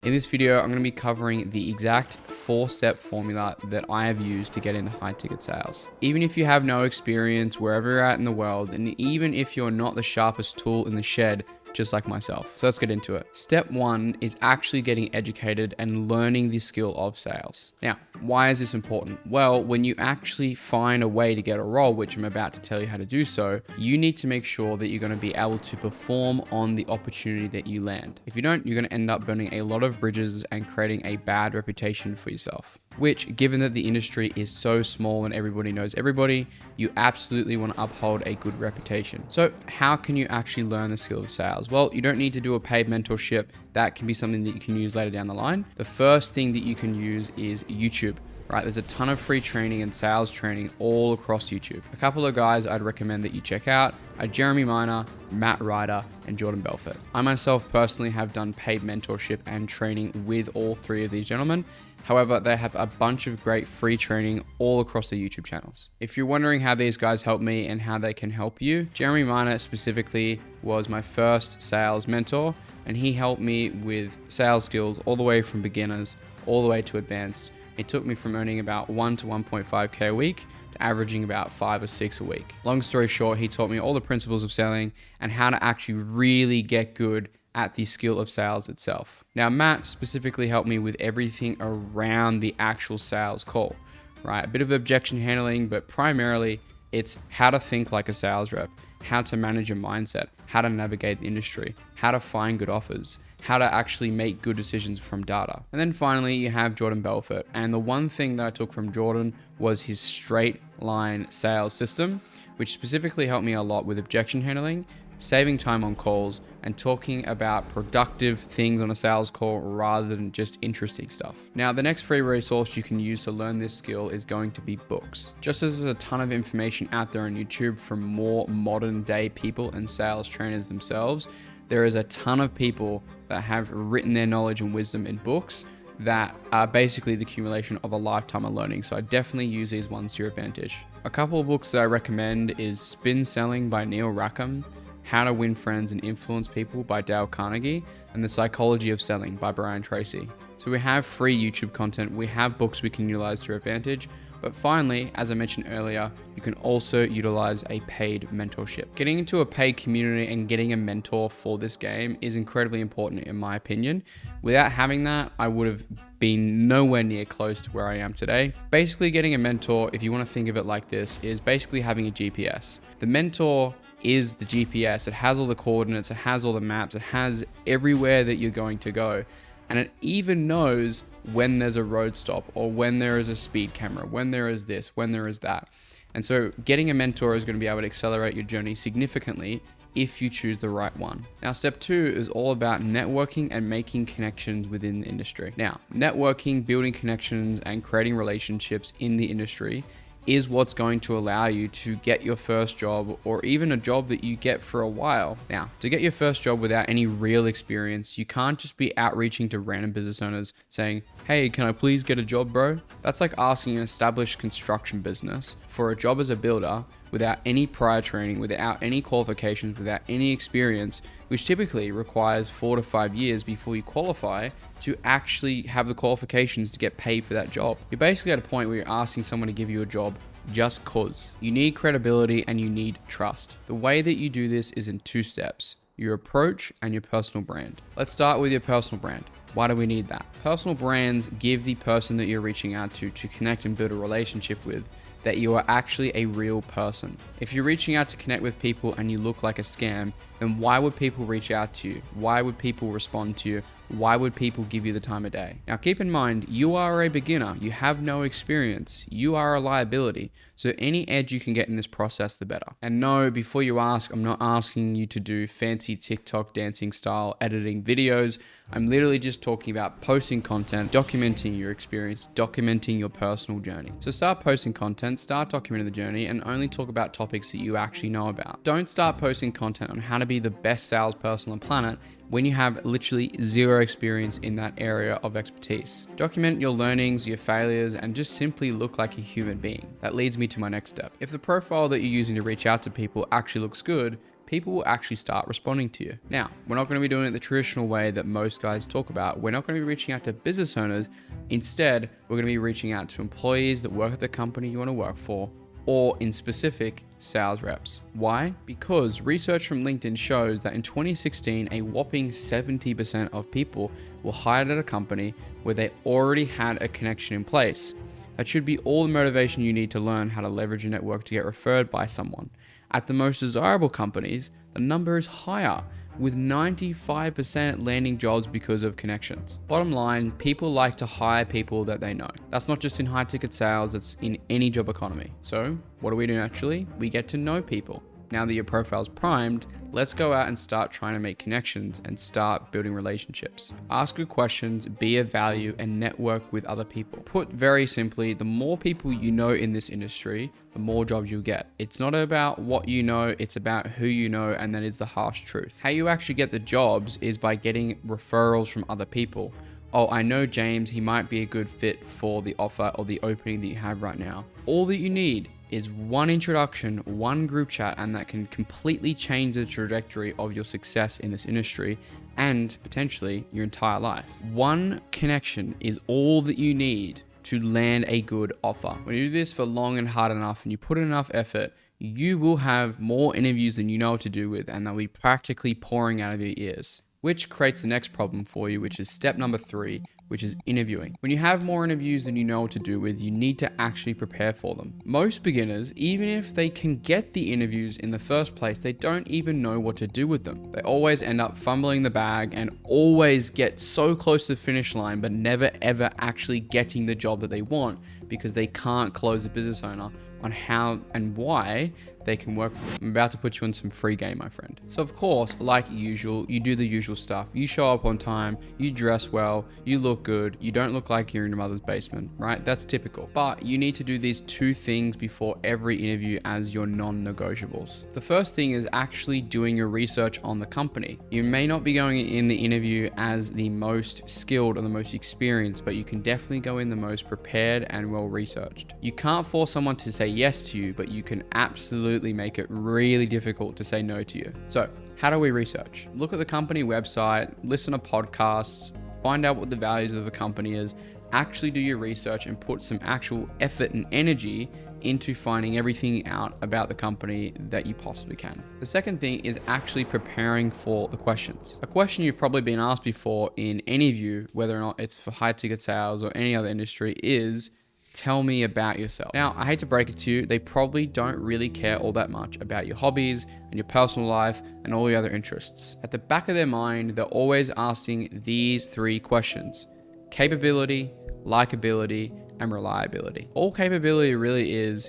In this video, I'm going to be covering the exact 4-step formula that I have used to get into high ticket sales. Even if you have no experience wherever you're at in the world, and even if you're not the sharpest tool in the shed, just like myself. So let's get into it. Step 1 is actually getting educated and learning the skill of sales. Now, why is this important? Well, when you actually find a way to get a role, which I'm about to tell you how to do so, you need to make sure that you're going to be able to perform on the opportunity that you land. If you don't, you're going to end up burning a lot of bridges and creating a bad reputation for yourself. Which, given that the industry is so small and everybody knows everybody, you absolutely want to uphold a good reputation. So how can you actually learn the skill of sales? Well, you don't need to do a paid mentorship. That can be something that you can use later down the line. The first thing that you can use is YouTube. Right, there's a ton of free training and sales training all across YouTube. A couple of guys I'd recommend that you check out are Jeremy Miner, Matt Ryder, and Jordan Belfort. I myself personally have done paid mentorship and training with all three of these gentlemen. However, they have a bunch of great free training all across their YouTube channels. If you're wondering how these guys help me and how they can help you, Jeremy Miner specifically was my first sales mentor, and he helped me with sales skills all the way from beginners all the way to advanced. It took me from earning about 1 to 1.5K a week to averaging about 5 or 6 a week. Long story short, he taught me all the principles of selling and how to actually really get good at the skill of sales itself. Now, Matt specifically helped me with everything around the actual sales call, right? A bit of objection handling, but primarily it's how to think like a sales rep, how to manage a mindset, how to navigate the industry, how to find good offers, how to actually make good decisions from data. And then finally, you have Jordan Belfort. And the one thing that I took from Jordan was his straight line sales system, which specifically helped me a lot with objection handling, saving time on calls, and talking about productive things on a sales call rather than just interesting stuff. Now, the next free resource you can use to learn this skill is going to be books. Just as there's a ton of information out there on YouTube from more modern day people and sales trainers themselves, there is a ton of people that have written their knowledge and wisdom in books that are basically the accumulation of a lifetime of learning. So I definitely use these ones to your advantage. A couple of books that I recommend is Spin Selling by Neil Rackham, How to Win Friends and Influence People by Dale Carnegie, and The Psychology of Selling by Brian Tracy. So we have free YouTube content, we have books we can utilize to our advantage, but finally, as I mentioned earlier, you can also utilize a paid mentorship. Getting into a paid community and getting a mentor for this game is incredibly important in my opinion. Without having that, I would have been nowhere near close to where I am today. Basically, getting a mentor, if you want to think of it like this, is basically having a GPS. The mentor is the GPS. It has all the coordinates, it has all the maps, it has everywhere that you're going to go. And it even knows when there's a road stop or when there is a speed camera, when there is this, when there is that. And so getting a mentor is going to be able to accelerate your journey significantly if you choose the right one. Now, step 2 is all about networking and making connections within the industry. Now, networking, building connections, and creating relationships in the industry is what's going to allow you to get your first job or even a job that you get for a while. Now, to get your first job without any real experience, you can't just be outreaching to random business owners saying, "Hey, can I please get a job, bro?" That's like asking an established construction business for a job as a builder without any prior training, without any qualifications, without any experience, which typically requires 4 to 5 years before you qualify to actually have the qualifications to get paid for that job. You're basically at a point where you're asking someone to give you a job just cause. You need credibility and you need trust. The way that you do this is in 2 steps: your approach and your personal brand. Let's start with your personal brand. Why do we need that? Personal brands give the person that you're reaching out to connect and build a relationship with that you are actually a real person. If you're reaching out to connect with people and you look like a scam, then why would people reach out to you? Why would people respond to you? Why would people give you the time of day? Now, keep in mind, you are a beginner. You have no experience. You are a liability. So any edge you can get in this process, the better. And no, before you ask, I'm not asking you to do fancy TikTok dancing style editing videos. I'm literally just talking about posting content, documenting your experience, documenting your personal journey. So start posting content, start documenting the journey, and only talk about topics that you actually know about. Don't start posting content on how to be the best salesperson on the planet when you have literally zero experience in that area of expertise. Document your learnings, your failures, and just simply look like a human being. That leads me to my next step. If the profile that you're using to reach out to people actually looks good, people will actually start responding to you. Now, we're not going to be doing it the traditional way that most guys talk about. We're not going to be reaching out to business owners. Instead, we're going to be reaching out to employees that work at the company you want to work for, or in specific, sales reps. Why? Because research from LinkedIn shows that in 2016, a whopping 70% of people were hired at a company where they already had a connection in place. That should be all the motivation you need to learn how to leverage your network to get referred by someone. At the most desirable companies, the number is higher, with 95% landing jobs because of connections. Bottom line, people like to hire people that they know. That's not just in high ticket sales, it's in any job economy. So what do we do naturally? We get to know people. Now that your profile's primed, let's go out and start trying to make connections and start building relationships. Ask good questions, be of value, and network with other people. Put very simply, the more people you know in this industry, the more jobs you'll get. It's not about what you know, it's about who you know, and that is the harsh truth. How you actually get the jobs is by getting referrals from other people. Oh, I know James, he might be a good fit for the offer or the opening that you have right now. All that you need is one introduction, one group chat, and that can completely change the trajectory of your success in this industry and potentially your entire life. One connection is all that you need to land a good offer. When you do this for long and hard enough and you put in enough effort, you will have more interviews than you know what to do with, and they'll be practically pouring out of your ears. Which creates the next problem for you, which is step number 3, which is interviewing. When you have more interviews than you know what to do with, you need to actually prepare for them. Most beginners, even if they can get the interviews in the first place, they don't even know what to do with them. They always end up fumbling the bag and always get so close to the finish line, but never ever actually getting the job that they want because they can't close the business owner on how and why they can work for them. I'm about to put you on some free game, my friend. So of course, like usual, you do the usual stuff. You show up on time, you dress well, you look good, you don't look like you're in your mother's basement, right? That's typical. But you need to do these 2 things before every interview as your non-negotiables. The first thing is actually doing your research on the company. You may not be going in the interview as the most skilled or the most experienced, but you can definitely go in the most prepared and well researched. You can't force someone to say yes to you, but you can absolutely make it really difficult to say no to you. So how do we research? Look at the company website, listen to podcasts, find out what the values of the company is, actually do your research and put some actual effort and energy into finding everything out about the company that you possibly can. The second thing is actually preparing for the questions. A question you've probably been asked before in any of you, whether or not it's for high ticket sales or any other industry, is tell me about yourself. Now, I hate to break it to you, they probably don't really care all that much about your hobbies and your personal life and all your other interests. At the back of their mind, they're always asking these 3 questions: capability, likability, and reliability. All capability really is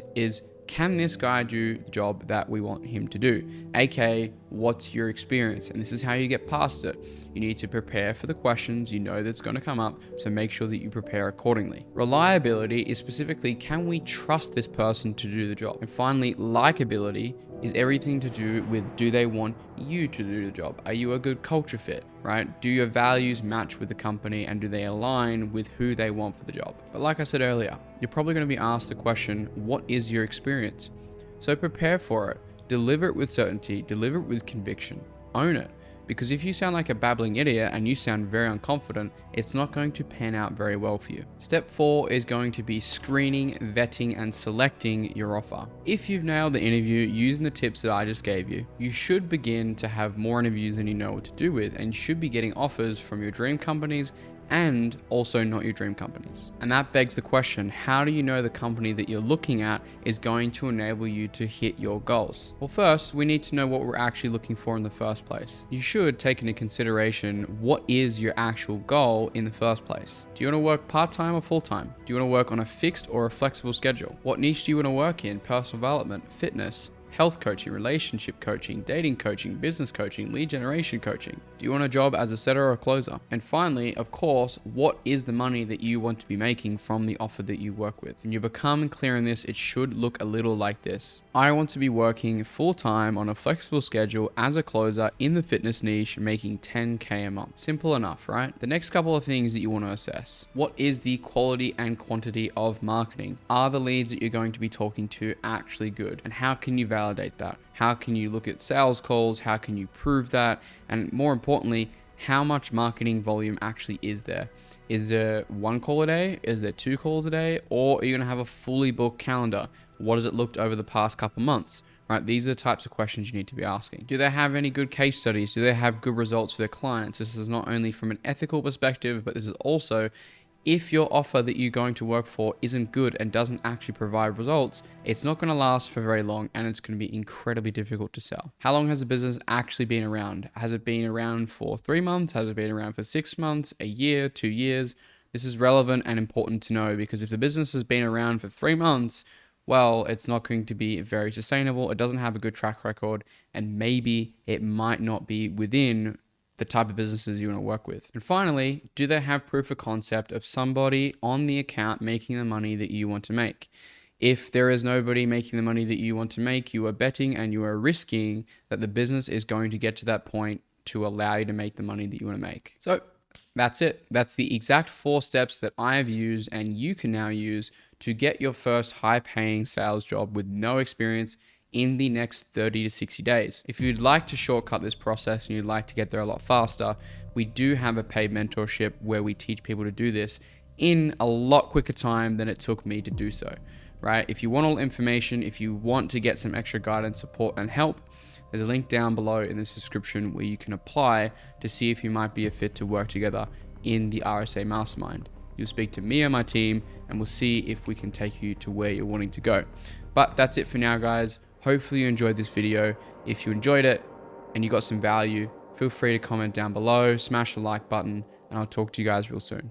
can this guy do the job that we want him to do? AKA, what's your experience? And this is how you get past it. You need to prepare for the questions you know that's going to come up, so make sure that you prepare accordingly. Reliability is specifically, can we trust this person to do the job? And finally, likability is everything to do with, do they want you to do the job? Are you a good culture fit, right? Do your values match with the company, and do they align with who they want for the job? But like I said earlier, you're probably going to be asked the question, what is your experience? So prepare for it, deliver it with certainty, deliver it with conviction, own it. Because if you sound like a babbling idiot and you sound very unconfident, it's not going to pan out very well for you. Step 4 is going to be screening, vetting, and selecting your offer. If you've nailed the interview using the tips that I just gave you, you should begin to have more interviews than you know what to do with, and should be getting offers from your dream companies and also not your dream companies. And that begs the question, how do you know the company that you're looking at is going to enable you to hit your goals? Well, first, we need to know what we're actually looking for in the first place. You should take into consideration, what is your actual goal in the first place? Do you want to work part-time or full-time? Do you want to work on a fixed or a flexible schedule? What niche do you want to work in? Personal development, fitness, health coaching, relationship coaching, dating coaching, business coaching, lead generation coaching? Do you want a job as a setter or a closer? And finally, of course, what is the money that you want to be making from the offer that you work with? When you become clear on this, it should look a little like this. I want to be working full-time on a flexible schedule as a closer in the fitness niche, making 10K a month. Simple enough, right? The next couple of things that you want to assess: what is the quality and quantity of marketing? Are the leads that you're going to be talking to actually good? And how can you validate validate that? How can you look at sales calls? How can you prove that? And more importantly, how much marketing volume actually is there? Is there 1 call a day? Is there 2 calls a day? Or are you going to have a fully booked calendar? What has it looked over the past couple months? Right? These are the types of questions you need to be asking. Do they have any good case studies? Do they have good results for their clients? This is not only from an ethical perspective, but this is also if your offer that you're going to work for isn't good and doesn't actually provide results, it's not going to last for very long and it's going to be incredibly difficult to sell. How long has the business actually been around? Has it been around for 3 months? Has it been around for 6 months, a year, 2 years? This is relevant and important to know because if the business has been around for 3 months, well, it's not going to be very sustainable. It doesn't have a good track record, and maybe it might not be within the type of businesses you want to work with. And finally, do they have proof of concept of somebody on the account making the money that you want to make? If there is nobody making the money that you want to make, you are betting and you are risking that the business is going to get to that point to allow you to make the money that you want to make. So that's it. That's the exact 4 steps that I have used and you can now use to get your first high-paying sales job with no experience in the next 30 to 60 days. If you'd like to shortcut this process and you'd like to get there a lot faster, we do have a paid mentorship where we teach people to do this in a lot quicker time than it took me to do so, right? If you want all information, if you want to get some extra guidance, support, and help, there's a link down below in this description where you can apply to see if you might be a fit to work together in the RSA Mastermind. You'll speak to me and my team and we'll see if we can take you to where you're wanting to go. But that's it for now, guys. Hopefully you enjoyed this video. If you enjoyed it and you got some value, feel free to comment down below, smash the like button, and I'll talk to you guys real soon.